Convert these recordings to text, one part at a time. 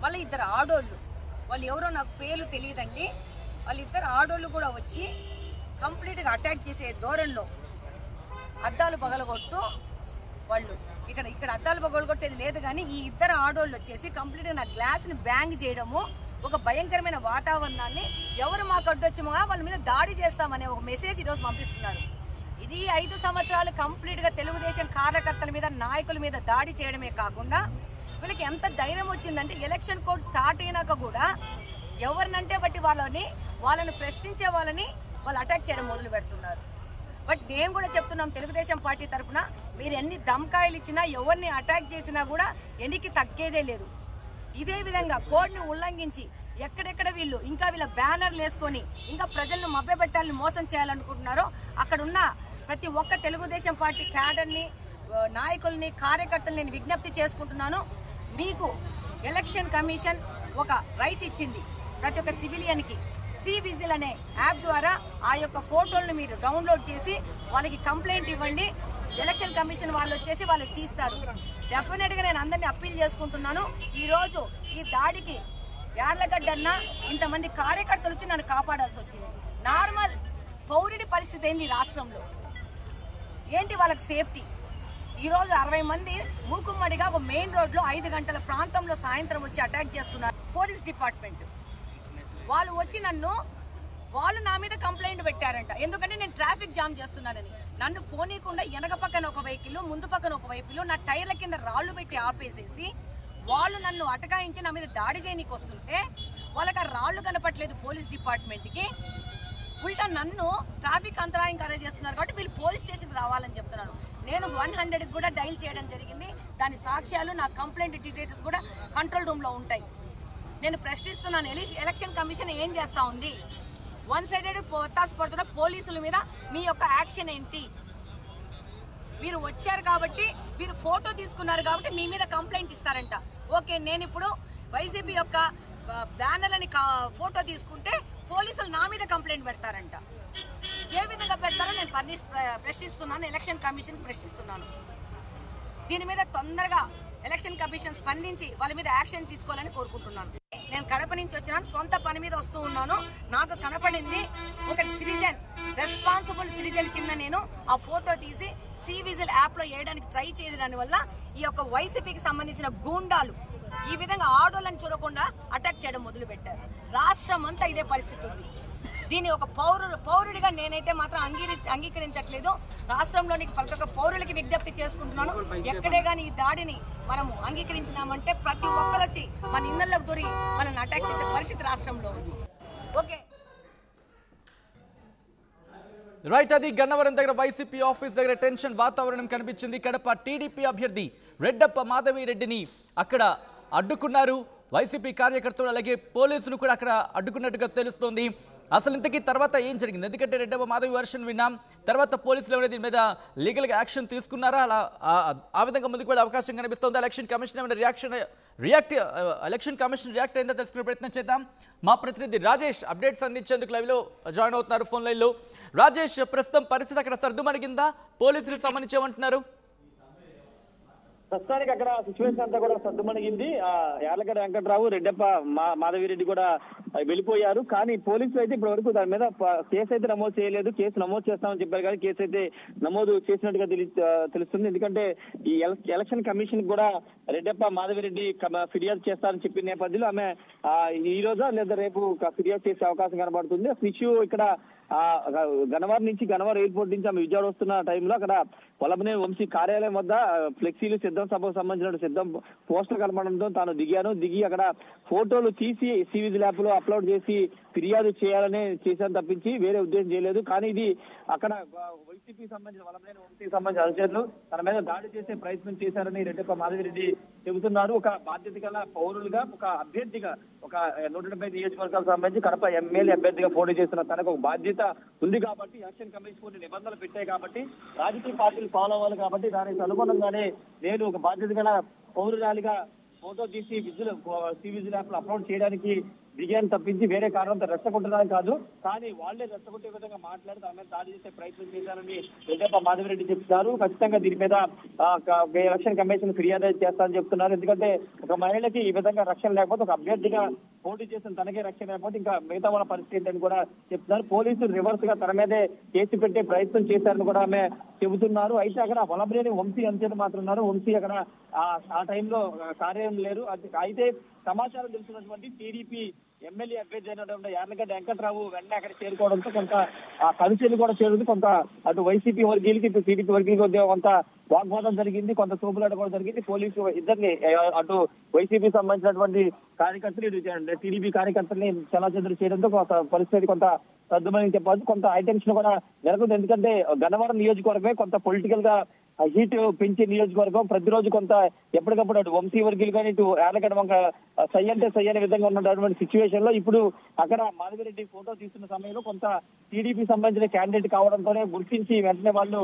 వాళ్ళ ఇద్దరు ఆడోళ్ళు, వాళ్ళు ఎవరో నాకు పేర్లు తెలియదండి, వాళ్ళిద్దరు ఆడోళ్ళు కూడా వచ్చి కంప్లీట్గా అటాక్ చేసే ధోరణిలో అద్దాలు పగలగొట్టు వాళ్ళు ఇక్కడ అద్దాలు పగలగొట్టేది లేదు, కానీ ఈ ఇద్దరు ఆడోళ్ళు వచ్చేసి కంప్లీట్గా నా గ్లాస్ని బ్యాంగ్ చేయడము, ఒక భయంకరమైన వాతావరణాన్ని ఎవరు మాకు అడ్డొచ్చమో వాళ్ళ మీద దాడి చేస్తామనే ఒక మెసేజ్ ఈరోజు పంపిస్తున్నారు. ఇది 5 సంవత్సరాలు కంప్లీట్గా తెలుగుదేశం కార్యకర్తల మీద నాయకుల మీద దాడి చేయడమే కాకుండా వీళ్ళకి ఎంత ధైర్యం వచ్చిందంటే ఎలక్షన్ కోడ్ స్టార్ట్ అయినాక కూడా ఎవరినంటే బట్టి వాళ్ళని ప్రశ్నించే వాళ్ళని వాళ్ళు అటాక్ చేయడం మొదలు పెడుతున్నారు. బట్ మేము కూడా చెప్తున్నాం తెలుగుదేశం పార్టీ తరఫున, మీరు ఎన్ని దమ్కాయలు ఇచ్చినా ఎవరిని అటాక్ చేసినా కూడా ఎన్నికి తగ్గేదే లేదు. ఇదే విధంగా కోడ్ని ఉల్లంఘించి ఎక్కడెక్కడ వీళ్ళ బ్యానర్లు వేసుకొని ఇంకా ప్రజలను మభ్యపెట్టాలని మోసం చేయాలనుకుంటున్నారో అక్కడున్న ప్రతి ఒక్క తెలుగుదేశం పార్టీ క్యాడర్ని, నాయకుల్ని, కార్యకర్తల్ని నేను విజ్ఞప్తి చేసుకుంటున్నాను. మీకు ఎలక్షన్ కమిషన్ ఒక రైట్ ఇచ్చింది ప్రతి ఒక్క సివిలియన్కి. సివిజిల్ అనే యాప్ ద్వారా ఆ యొక్క ఫోటోలను మీరు డౌన్లోడ్ చేసి వాళ్ళకి కంప్లైంట్ ఇవ్వండి. ఎలక్షన్ కమిషన్ వాళ్ళు వచ్చేసి వాళ్ళకి తీస్తారు. డెఫినెట్గా నేను అందరినీ అప్పీల్ చేసుకుంటున్నాను. ఈరోజు ఈ దాడికి యార్లగడ్డన్న ఇంతమంది కార్యకర్తలు వచ్చి నన్ను కాపాడాల్సి వచ్చింది. నార్మల్ పౌరుడి పరిస్థితి ఏంది రాష్ట్రంలో, ఏంటి వాళ్ళకి సేఫ్టీ? ఈరోజు 60 మంది మూకుమ్మడిగా ఒక మెయిన్ రోడ్లో 5 గంటల ప్రాంతంలో సాయంత్రం వచ్చి అటాక్ చేస్తున్నారు. పోలీస్ డిపార్ట్మెంట్ వాళ్ళు వచ్చి వాళ్ళు నా మీద కంప్లైంట్ పెట్టారంట. ఎందుకంటే నేను ట్రాఫిక్ జామ్ చేస్తున్నానని. నన్ను పోనీకుండా వెనక పక్కన ఒక వెహికల్, ముందు పక్కన ఒక వెహికల్, నా టైర్ల కింద రాళ్లు పెట్టి ఆపేసేసి వాళ్ళు నన్ను అటకాయించి నా మీద దాడి చేయనీకి వస్తుంటే వాళ్ళకి ఆ రాళ్లు కనపట్లేదు పోలీస్ డిపార్ట్మెంట్కి. ఉల్టా నన్ను ట్రాఫిక్ అంతరాయం చేస్తున్నారు కాబట్టి వీళ్ళు పోలీస్ స్టేషన్కి రావాలని చెప్తున్నాను. నేను 100కి కూడా డైల్ చేయడం జరిగింది. దాని సాక్ష్యాలు, నా కంప్లైంట్ డీటెయిల్స్ కూడా కంట్రోల్ రూమ్లో ఉంటాయి. నేను ప్రశ్నిస్తున్నాను, ఎలక్షన్ కమిషన్ ఏం చేస్తా ఉంది? 1 సైడెడ్ ఒత్తాసు పడుతున్న పోలీసుల మీద మీ యొక్క యాక్షన్ ఏంటి? మీరు వచ్చారు కాబట్టి, మీరు ఫోటో తీసుకున్నారు కాబట్టి మీ మీద కంప్లైంట్ ఇస్తారంట. ఓకే, నేను ఇప్పుడు వైసీపీ యొక్క బ్యానర్లని ఫోటో తీసుకుంటే పోలీసులు నా మీద కంప్లైంట్ పెడతారంట. ఏ విధంగా పెడతారో నేను ప్రశ్నిస్తున్నాను, ఎలక్షన్ కమిషన్ ప్రశ్నిస్తున్నాను. దీని మీద తొందరగా ఎలక్షన్ కమిషన్ స్పందించి వాళ్ళ మీద యాక్షన్ తీసుకోవాలని కోరుకుంటున్నాను. నేను కడప నుంచి వచ్చినాను, సొంత పని మీద వస్తూ ఉన్నాను. నాకు కనపడింది ఒక సిటిజన్, రెస్పాన్సిబుల్ సిటిజన్ కింద నేను ఆ ఫోటో తీసి సివిజిల్ యాప్ లో వేయడానికి ట్రై చేసేదాని వల్ల ఈ యొక్క వైసీపీకి సంబంధించిన గూండాలు ఈ విధంగా ఆడోళ్ళని చూడకుండా అటాక్ చేయడం మొదలు పెట్టారు. రాష్ట్రం అంతా ఇదే పరిస్థితి ఉంది. దీన్ని ఒక పౌరుడిగా నేనైతే మాత్రం అంగీకరించట్లేదు. రాష్ట్రంలోని ప్రతి ఒక్క పౌరులకి విజ్ఞప్తి చేసుకుంటున్నాను. ఎక్కడే కానీ ఈ దాడిని మనము అంగీకరించినామంటే ప్రతి ఒక్కరు వచ్చి మన ఇళ్లలోకి దూరి మనల్ని అటాక్ చేసే పరిస్థితి రాష్ట్రంలో ఉంది. ఓకే రైట్, అది గన్నవరం దగ్గర వైసీపీ ఆఫీస్ దగ్గర టెన్షన్ వాతావరణం కనిపించింది. కడప టీడీపీ అభ్యర్థి రెడ్డప్ప మాధవిరెడ్డిని అక్కడ అడ్డుకున్నారు వైసీపీ కార్యకర్తలు, అలాగే పోలీసులు కూడా అక్కడ అడ్డుకున్నట్టుగా తెలుస్తోంది. అసలు ఇంతకీ తర్వాత ఏం జరిగింది? ఎందుకంటే రెడ్డప్ప మాధవి వర్షన్ విన్నాం, తర్వాత పోలీసులు ఏమైనా దీని మీద లీగల్గా యాక్షన్ తీసుకున్నారా? అలా ఆ విధంగా ముందుకు వెళ్ళే అవకాశం కనిపిస్తుంది. ఎలక్షన్ కమిషన్ ఏమైనా ఎలక్షన్ కమిషన్ రియాక్ట్ అయిందో తెలుసుకునే ప్రయత్నం చేద్దాం. మా ప్రతినిధి రాజేష్ అప్డేట్స్ అందించేందుకు లైవ్లో జాయిన్ అవుతున్నారు ఫోన్ లైన్లో. రాజేష్, ప్రస్తుతం పరిస్థితి అక్కడ సర్దుమణిగిందా? పోలీసులకు సంబంధించి ఏమంటున్నారు? ప్రస్తుతానికి అక్కడ సిచ్యువేషన్ అంతా కూడా సర్దుమణిగింది. యార్లగడ్డ వెంకట్రావు, రెడ్డప్ప మాధవిరెడ్డి కూడా వెళ్ళిపోయారు. కానీ పోలీసులు అయితే ఇప్పటి వరకు దాని మీద కేసు అయితే నమోదు చేయలేదు. కేసు నమోదు చేస్తామని చెప్పారు, కానీ కేసు అయితే నమోదు చేసినట్టుగా తెలుస్తుంది. ఎందుకంటే ఈ ఎలక్షన్ కమిషన్ కూడా రెడ్డప్ప మాధవిరెడ్డి ఫిర్యాదు చేస్తారని చెప్పిన నేపథ్యంలో ఆమె ఈ రోజా లేదా రేపు ఫిర్యాదు చేసే అవకాశం కనబడుతుంది. ఇష్యూ ఇక్కడ గన్నవరం ఎయిర్పోర్ట్ నుంచి ఆమె విజయవాడ వస్తున్న టైంలో అక్కడ వల్లభనేని వంశీ కార్యాలయం వద్ద ఫ్లెక్సీలు సిద్ధం సభకు సంబంధించిన సిద్ధం పోస్టర్ కనబడంతో తాను దిగి అక్కడ ఫోటోలు తీసి సివిజిల్ యాప్ లో అప్లోడ్ చేసి ఫిర్యాదు చేయాలని చేశాను తప్పించి వేరే ఉద్దేశం చేయలేదు. కానీ ఇది అక్కడ వైసీపీ సంబంధించిన వల్లభనేని వంశీకి సంబంధించిన అనుచరులు తన మీద దాడి చేసే ప్రయత్నం చేశారని రెడ్డప్ప మాధవిరెడ్డి చెబుతున్నారు. ఒక బాధ్యత గల పౌరులుగా, ఒక అభ్యర్థిగా, ఒక 175 నియోజకవర్గాలకు సంబంధించి కడప ఎమ్మెల్యే అభ్యర్థిగా పోటీ చేస్తున్న తనకు ఒక బాధ్యత ఉంది కాబట్టి, ఎలక్షన్ కమిషన్ కొన్ని నిబంధనలు పెట్టాయి కాబట్టి, రాజకీయ పార్టీలు ఫాలో అవ్వాలి కాబట్టి దానికి అనుగుణంగానే నేను ఒక బాధ్యత గల పౌరురాలిగా ఫోటో తీసి సివిజిల్ యాప్ లో అప్లోడ్ చేయడానికి దిగాను తప్పించి వేరే కారణంతో రెచ్చగొట్టడానికి కాదు. కానీ వాళ్ళే రెచ్చగొట్టే విధంగా మాట్లాడి తమ మీద దాడి చేసే ప్రయత్నం చేశారని రెడ్డప్ప మాధవిరెడ్డి చెప్తున్నారు. ఖచ్చితంగా దీని మీద ఎలక్షన్ కమిషన్ ఫిర్యాదు చేస్తారని చెప్తున్నారు. ఎందుకంటే ఒక మహిళకి ఈ విధంగా రక్షణ లేకపోతే, ఒక అభ్యర్థిగా పోటీ చేసిన తనకే రక్షణ లేకపోతే ఇంకా మిగతా వాళ్ళ పరిస్థితి ఏంటని కూడా చెప్తున్నారు. పోలీసులు రివర్స్ గా తన మీదే కేసు పెట్టే ప్రయత్నం చేశారని కూడా ఆమె చెబుతున్నారు. అయితే అక్కడ వలభనేని వంశీ అంతేని మాత్రం ఉన్నారు. వంశీ అక్కడ ఆ టైంలో కార్యం లేరు. అయితే సమాచారం తెలుసుకున్నటువంటి టీడీపీ ఎమ్మెల్యే అభ్యర్థి అయినటువంటి యార్లగడ్డ వెంకట్రావు వెంటనే అక్కడ చేరుకోవడంతో కొంత కలుషలు కూడా చేరుతుంది. కొంత అటు వైసీపీ వర్గీయులకి ఇటు టీడీపీ వర్గీయులకి కొంత వాగ్వాదం జరిగింది, కొంత తోపులాట కూడా జరిగింది. పోలీసు ఇద్దరిని అటు వైసీపీ సంబంధించినటువంటి కార్యకర్తలు ఇటు టీడీపీ కార్యకర్తల్ని చలాచదురు చేయడంతో కొంత పరిస్థితి కొంత సర్దుమని చెప్పవచ్చు. కొంత ఐటెన్షన్ కూడా జరుగుతుంది. ఎందుకంటే గన్నవరం నియోజకవర్గమే కొంత పొలిటికల్ గా హీట్ పెంచే నియోజకవర్గం. ప్రతిరోజు కొంత ఎప్పటికప్పుడు అటు వంశీ వర్గీయులు కానీ ఇటు యార్లగడ్డ వంక సై అంటే సై అనే విధంగా ఉన్నటువంటి సిచ్యువేషన్ లో ఇప్పుడు అక్కడ మాధవిరెడ్డి ఫోటో తీస్తున్న సమయంలో కొంత టీడీపీ సంబంధించిన క్యాండిడేట్ కావడంతోనే గుర్తించి వెంటనే వాళ్ళు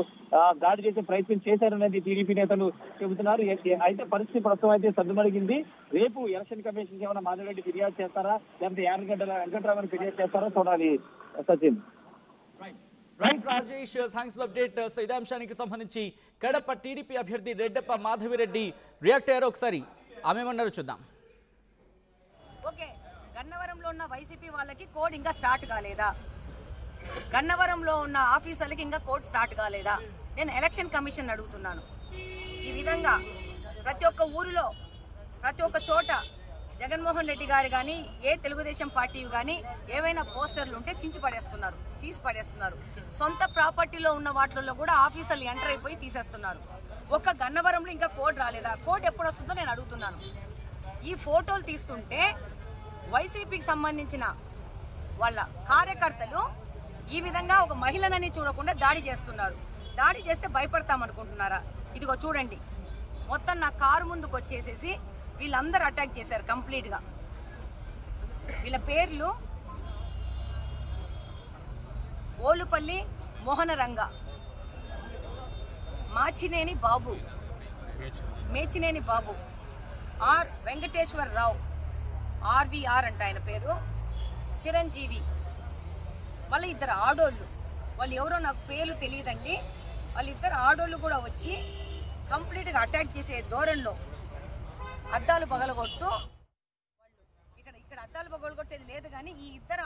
దాడి చేసే ప్రయత్నం చేశారనేది టీడీపీ నేతలు చెబుతున్నారు. అయితే పరిస్థితి ప్రస్తుతం అయితే సర్దుమణిగింది. రేపు ఎలక్షన్ కమిషన్ ఏమైనా మాధవిరెడ్డి ఫిర్యాదు చేస్తారా, లేకపోతే యార్లగడ్డ వెంకట్రావు ఫిర్యాదు చేస్తారా చూడాలి. Sachin. Right Rajesh, thanks for update. So ఇదే అంశానికి సంబంధించి కడప టీడీపీ అభ్యర్థి రెడ్డప్ప మాధవిరెడ్డి రియాక్ట్ అయ్యారు. ఒకసారి ఆమె ఏమన్నారో చూద్దాం. ఓకే, గన్నవరంలో ఉన్న వైసీపీ వాళ్ళకి కోడ్ ఇంకా స్టార్ట్ కాలేదా? గన్నవరంలో ఉన్న ఆఫీసర్లకి ఇంకా కోడ్ స్టార్ట్ కాలేదా? నేను ఎలక్షన్ కమిషన్ అడుగుతున్నాను. ఈ విధంగా ప్రతి ఒక్క ఊరిలో ప్రతి ఒక్క చోట జగన్మోహన్ రెడ్డి గారు కానీ ఏ తెలుగుదేశం పార్టీ కానీ ఏవైనా పోస్టర్లు ఉంటే చించి పడేస్తున్నారు, తీసి పడేస్తున్నారు. సొంత ప్రాపర్టీలో ఉన్న వాటిల్లో కూడా ఆఫీసర్లు ఎంటర్ అయిపోయి తీసేస్తున్నారు. ఒక్క గన్నవరంలో ఇంకా కోడ్ రాలేదా? కోడ్ ఎప్పుడు వస్తుందో నేను అడుగుతున్నాను. ఈ ఫోటోలు తీస్తుంటే వైసీపీకి సంబంధించిన వాళ్ళ కార్యకర్తలు ఈ విధంగా ఒక మహిళనని చూడకుండా దాడి చేస్తున్నారు. దాడి చేస్తే భయపడతామనుకుంటున్నారా? ఇదిగో చూడండి, మొత్తం నా కారు ముందుకు వచ్చేసేసి వీళ్ళందరూ అటాక్ చేశారు కంప్లీట్గా. వీళ్ళ పేర్లు ఓలుపల్లి మోహనరంగ, మాచినేని బాబు, మేచినేని బాబు, ఆర్ వెంకటేశ్వరరావు, ఆర్వీఆర్ అంట ఆయన పేరు, చిరంజీవి. వాళ్ళ ఇద్దరు ఆడోళ్ళు, వాళ్ళు ఎవరో నాకు పేర్లు తెలియదండి. వాళ్ళిద్దరు ఆడోళ్ళు కూడా వచ్చి కంప్లీట్గా అటాక్ చేసే ధోరణిలో అద్దాలు పగలగొట్టు, వాళ్ళు ఇక్కడ అద్దాలు పగలగొట్టేది లేదు కానీ ఈ ఇద్దరు